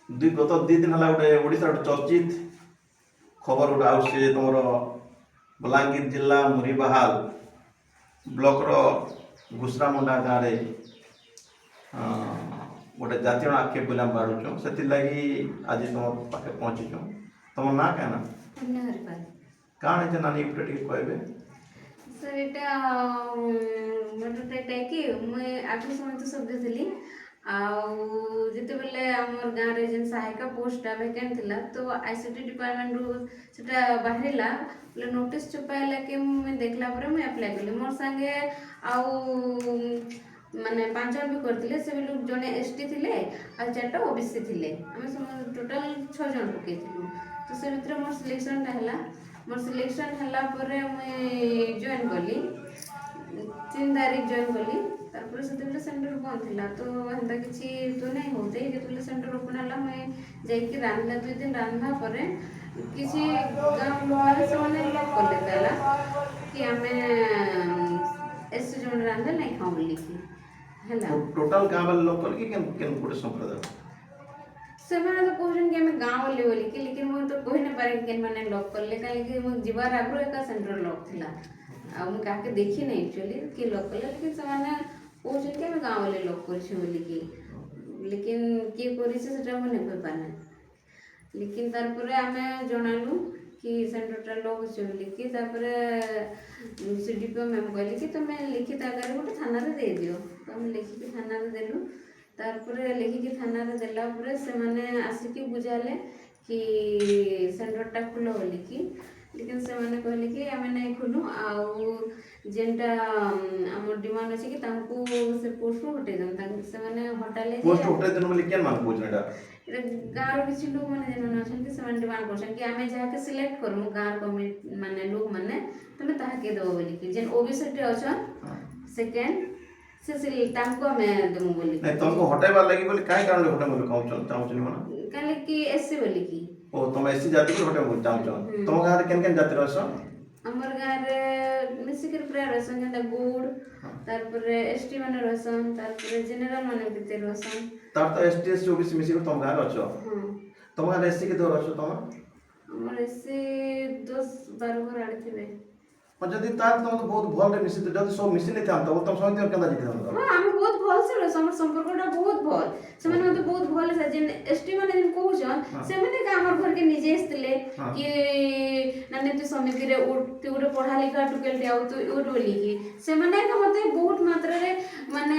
गत 2 दिन है गोटे ओडिशा गोटे चर्चित खबर गोटे आउे तुम बलांगीर जिला मुरीबाहाल ब्लॉक घुसरामुंडा गाँव में गोटे जातीय आक्षेप बोले बाढ़ुच से लगी आज तुम पाखे पहुँचीचु तुम ना क्या ना कौन है नानी टे कहबे सर एटा कि मुझे आगे शुणी शब्द थी जिते बेले आमर गाँव रे जेन सहायिका पोस्ट वैकेंट थिला तो आईसीटी डिपार्टमेंट रु सेटा बाहरिला बोले नोटिस छपाइला कि मुझे देखला पर मुझे अप्लाई कली मोर संगे आउ माने 5 जन भी करथिले से लोग जने एसटी थिले आ 4टा ओबीसी थिले हमें टोटल 6 जन पकेथिलु तो से भितर मोर सिलेक्शन हला मोर सिलेक्शन हला परे मुझे जॉइन कली 3 तारीख जॉइन कली तारपर से सेंटर बंद थिला तो हेंता किछि तो नहीं होते जेतले सेंटर ओपन हला मैं जाइके रांधला 2 दिन रांधला परे किछि गांव लोहार से माने लॉक कर लेताला कि हमें एससी जन रांधल नहीं खाऊ लिखी हला टोटल गाँव वाले लोग के केन गोटे संप्रदाय से माने तो कहन कि हमें गांव वाले बोली कि लेकिन मैं तो कहि न पारे कि माने लॉक कर ले काहे कि मैं जीवार आग्रो एका सेंटर लॉक थिला आ मैं काके देखि नहीं एक्चुअली कि लॉक कर लेकिन से माने कहन कि हमें गांव वाले लॉक कर छी बोली कि लेकिन के करि से सेटा मैं नहीं पाना लेकिन तार पर हमें जणालु कि सेंटरटा लॉक अछि बोली कि तार पर सीडीपीओ मैम कहली कि तुम लिखित आकार गोटे थाना रे दे दियो तो हम लिखित थाना रे देलु तारपर लिखिकी थाना रे देला परे से माने आसिकी बुझाले कि सेंटरटा खुलो बोलिकी लेकिन से माने कहले कि आमे नहीं खुलू आउ जेनटा हमर डिमांड अछि कि तांको से पोस्ट हटे दन तांको से माने हटाले पोस्ट हटे दन बोली केन मान पूछनेटा ए गाँव किछि लोग माने जेन अछन कि से माने डिमांड करछन कि आमे जाहा के सिलेक्ट करमु गाँव कमिटी माने लोग माने तमे ताहा के दो बोलिकी जेन ओबीसी टे अछन सेकंड से तांको हमें दमु बोली नहीं तुमको हटाइबा लागि बोली काहे कारण हटाइ बोली कहउ चाहू माना काले कि एससी बोली की ओ तुम एससी जाति को हटाइ बोली चाहू तुम गाँव रे केन जाति रहस हमर गाँव रे मिसिकर प्राय रहसन जेंटा गुड़ तार पर एसटी माने रहसन तार पर जनरल माने बिते रहसन तार तो एसटी एससी ओबीसी मिसिकर तुम गाँव रे अछो तुम गाँव रे एससी के दो रहस तुम हमर एससी 10-12 घर आड़े थिबे और जदि तार तुम तो बहुत भल रे मिसित जदि सब मिसि नै थाम तो तुम समिति केनता जिते हम हां हम बहुत भल से रह हमर संपर्कटा बहुत भल से माने तो बहुत भल से जेन एसटी माने जेन कहउछन से माने का हमर घर के निजे आस्तिले कि नाने तू समिति रे उठ तू गोटे पढ़ा लिखा टुकेल टे आउ तू उठ बोली की से माने का मते बहुत मात्रा रे माने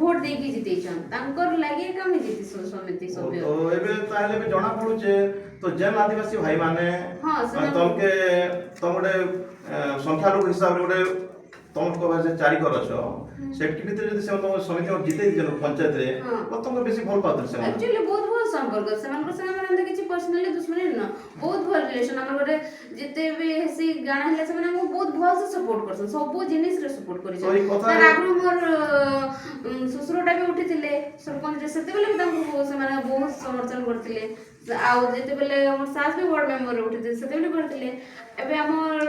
वोट दे की जिते छन तांकर लागि का में जिति समिति सभ्य तो एबे ताले भी जणा पडु छे तो जेन आदिवासी भाई माने हां से तमके तम गोटे संख्या लोक हिसाब रे गोटे तुम को से 4 घर अछ सेट भीतर जदि से तुम समिति जिते जन पंचायत रे तुमको बेसी भल पात्र से एक्चुअली बहुत भल संपर्क से मन संग हमर किछि पर्सनली दुश्मनी न बहुत भल रिलेशन हमर गोटे जिते भी हेसी गाना हले से माने हमको बहुत भल से सपोर्ट करसन सब जिनिस रे सपोर्ट करि छ तार आगु मोर ससुरटा भी उठिथिले सरपंच रे सेते बेले तांको से माने बहुत समर्थन करथिले आउ जेते बेले हमर सास भी वार्ड मेंबर उठिथिले सेते बेले करथिले एबे हमर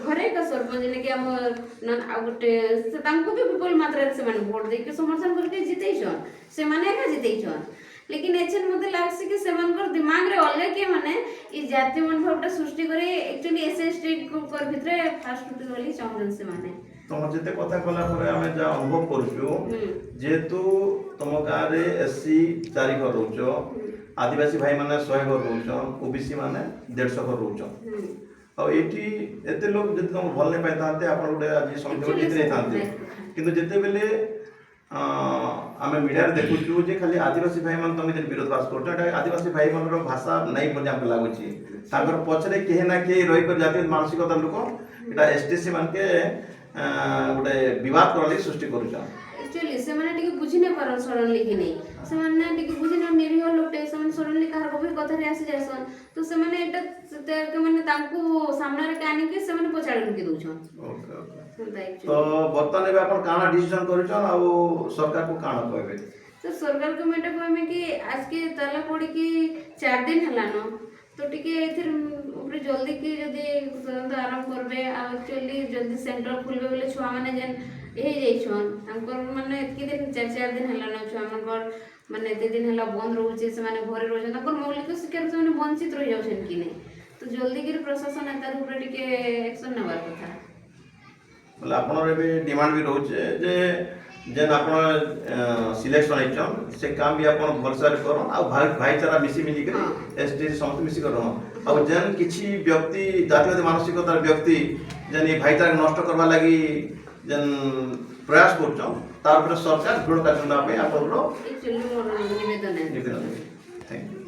घरे का सरपंच ने कि हमर न आ गोटे से तांको भी विपुल मात्रा से माने वोट दे के समर्थन करके जितै छन से माने का जितै छन लेकिन एछन मते लागसे कि सेमानकर दिमाग रे अलग के माने ई जाति मनोभावटा सृष्टि करे एक्चुअली एसएसटी कर भितरे फास्ट उठी वाली चाहन से माने तुम जेते कथा कला परे हमें जा अनुभव करछु जेतु तुम गाँव रे एससी 4 घर रहउछो आदिवासी भाई माने 100 घर रहउछो ओबीसी माने 150 घर रहउछो और एटी एते लोग जति तुम भल नै पाइताते आपण गोटे आज समिति जिते नै थांते किंतु जेते बेले आमे मीडिया रे देखुछु जे खाली आदिवासी भाई मान तुम जे विरोध बास करतो एटा आदिवासी भाई मान रो भाषा नै पजे हमके लागुची तागर पछरे केहे ना के रहि कर जाति मानसिकता लोक एटा एसटीसी मान के गोटे विवाद करले सृष्टि करूचा एक्चुअली से माने टिके बुझि नै पारन सडनली कि नै से माने टिके बुझि नै निरीह लोक टे से माने सडनली कार को भी कथा रे आसी जायसन तो से माने एटा के माने तांको सामने रे कानी के से माने पछाड़ के दोछन ओके ओके तो वर्तमान एबे अपन काना डिसीजन करूछन आ सरकार को काना कहबे तो सरकार को मेटा कहमे कि आज के ताला पड़ी कि 4 दिन हला न तो टिके एथिर ऊपर जल्दी की जदी तुरंत आरंभ करबे एक्चुअली जल्दी सेंटर खुलबे बोले छुआ माने जेन ए जाई छन हमकर माने एतकी दिन 4 दिन हला न छुआ मनकर ମାନେ ଏତେ ଦିନ ହେଲା ବନ୍ଦ ରହୁଛେ ସେମାନେ ଘରେ ରହୁଛନ୍ତି ତାଙ୍କର ମୌଳିକ ଶିକ୍ଷାରୁ ସେମାନେ ବଞ୍ଚିତ ରହିଯାଉଛନ୍ତି କି ନାହିଁ ତ ଜଲ୍ଦି କରି ପ୍ରଶାସନ ତାର ଉପରେ ଟିକେ ଆକ୍ସନ ନେବାର କଥା। ବୋଲେ ଆପଣଙ୍କର ଏବେ ଡିମାଣ୍ଡ ବି ରହୁଛେ ଯେ ଯେନ୍ ଆପଣ ସିଲେକ୍ସନ୍ ହେଇଛନ୍ ସେ କାମ ବି ଆପଣ ଭଲସେ କରନ୍ ଆଉ ଭାଇଚାରା ମିଶି ମିଶିକରି ଏସ୍ ଟି ସମସ୍ତେ ମିଶିକରି ରହନ୍ ଆଉ ଯେନ୍ କିଛି ବ୍ୟକ୍ତି ଜାତିବାଦୀ ମାନସିକତାର ବ୍ୟକ୍ତି ଯେନ୍ ଏ ଭାଇଚାରା ନଷ୍ଟ କରବା ଲାଗି ଯେନ୍ ପ୍ରୟାସ କରୁଛନ୍ ତାର ଉପରେ ସରକାର ଦୃଢ଼ କାର୍ଯ୍ୟ ନେବା ପାଇଁ ଆପଣଙ୍କର ଏକ୍ଚୁଆଲି ମୋର ନିବେଦନ ନିବେଦନ। Thank you.